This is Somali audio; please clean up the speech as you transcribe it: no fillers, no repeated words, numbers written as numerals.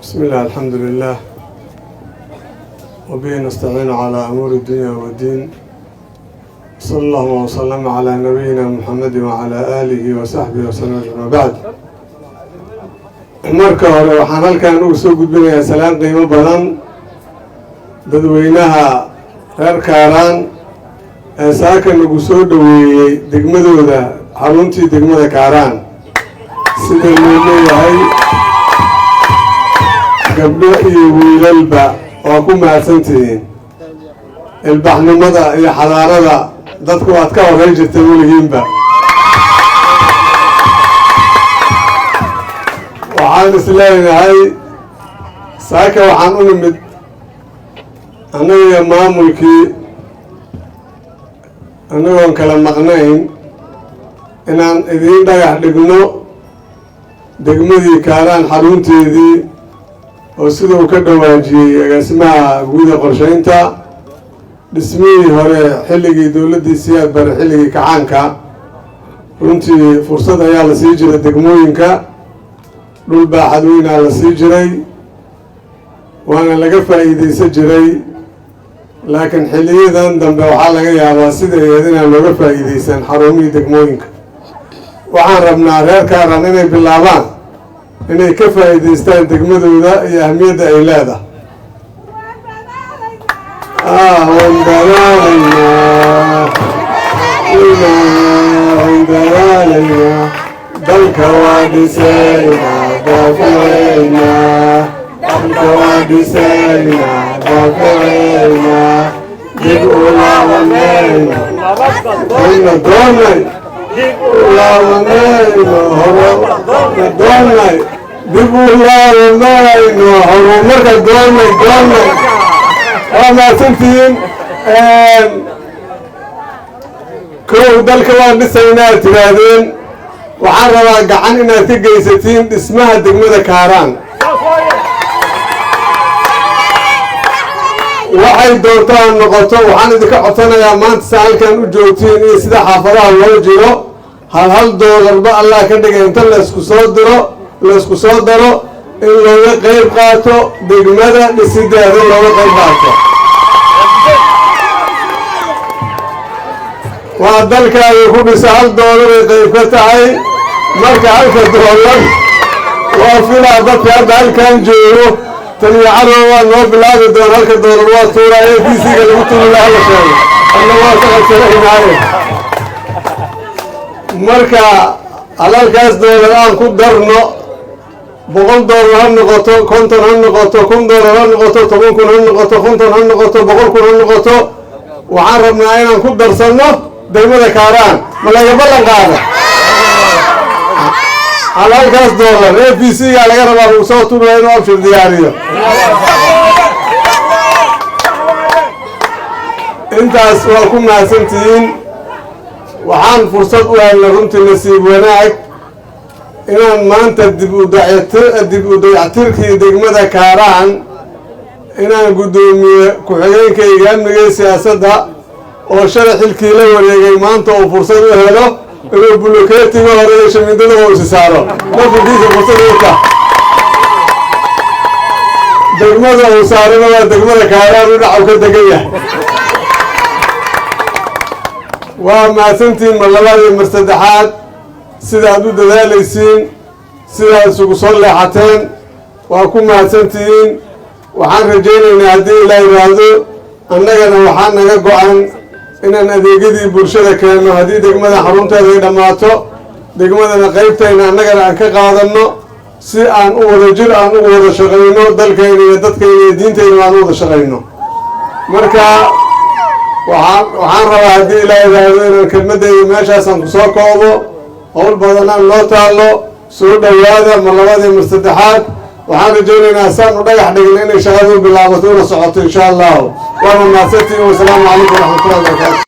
بسم الله الحمد لله وبه نستعين على أمور الدنيا والدين. صلى الله وسلم على نبينا محمد وعلى آله وصحبه وسلم. بعد marka hore waxaan halkan ugu soo gudbinayaa salaan qiimo badan dadweynaha reer Kaaraan ee saaka nagu soo dhaweeyay degmadooda xaruntii degmada Kaaraan sida loo leeyahay gabdho iyo wiilalba waa ku mahadsantihiin ilbaxnimada iyo xadaarada dadku aad ka horeyn jirtay weligiinba. waxaan isleenahay saaka waxaan u nimid annaga maamulkii annagoon kala maqnayn inaan idiin dhagax dhigno degmadii Kaaraan xarunteedii oo siduu ka dhawaajiyey agaasimaha guuda qorshaynta dhismihii hore xilligii dowladdii Siyaad Barre xilligii kacaanka runtii fursad ayaa la sii jiray degmooyinka dhul baaxad weynaa la sii jiray waana laga faa'iidaysan jiray laakiin xilliyadan dambe waxaa laga yaabaa sidaeed inaan looga faa'iidaysan xarumihii degmooyinka. waxaan rabnaa reer Kaaraan inay bilaabaan inay ka faa'iidaystaan degmadooda iyo ahmiyadda ay leedahay. dalka waa dhisaynaa daafacaynaa dalka waa dhisaynaa daafacaynaa dib u laabanayno na doonay dib u laabanayno horomarka doonay dib u laabanayno horumarka doonay waa mahadsantihiin. kow dalka waa dhisaynaa tiraadeen waxaan rabaa gacan inaad ka geysatiin dhismaha degmada Kaaraan. waxay doontaan noqoto waxaan idinka codsanayaa maanta saa halkan u joogtiin iyo sida xaafadaha loo jiro hal doolarba allah ka dhigay inta laysku soo daro in looga qayb qaato degmada dhisideeda looga qayb qaato. waa dalkaaga ku dhisa $1 ay qayb ka tahay marka $1 waa filaa dadka hadda halkan joogo taliya carwa waa noo bilaabi doona $1 waa tuuraa APC-ga lagu tuuri lahaa la sheego anna waa ka qabsanaynaye marka halkaas $1 aan ku darno $100 ha noqoto $50 ha noqoto $1,000 ha noqoto $10,000 ha noqoto $50,000 ha noqoto $100,000 ha noqoto waxaan rabnaa inaan ku darsanno degmada Kaaraan ma laga ballan qaada halkaas $1 APC-ga laga rabaa uu soo tuuraya inuu abshir diyaariyo. intaas waa ku mahadsantihiin. waxaan fursad u helnay runtii nasiib wanaag inaan maanta dib u dayactirkii degmada Kaaraan inaan guddoomiye ku-xigeenkayga amniga siyaasadda oo shalay xilkii la wareegay maanta oo fursad u helo inuu bulukeetiga hore iyo shamiindada hoose saaro nafurkiisa fursad u ta degmada uu saarana waa degmada Kaaraan u dhacaw ka degan yahay. waa mahadsantihiin mar labaad iyo mar saddexaad sidaad u dadaalaysiin sidaad isugu soo leexateen waa ku mahadsantihiin. waxaan rajaynaynaa haddii ilaa yidhaahdo annagana waxaa naga go-an inaan adeegyadii bulshada keenno haddii degmada xarunteeda ay dhammaato degmadana qaybtayna annagana aan ka qaadanno si aan u wada jir aan ugu wada shaqayno dalkayna iyo dadkayna iyo diintayna aan u wada shaqayno. marka waxaan rabaa haddii ilaa yidhaahdo inaan kelmadayda meeshaasaan ku soo koobo howl badanaan loo taallo soo dhowaada mar labaad iyo mar saddexaad waxaan rajaynaynaa saan u dhagax dhigna inay shaqadu bilaabato una socoto insha allahu. waana mahadsantihiin wasalaamu calaykum waraxmatullahi wabarakaatu.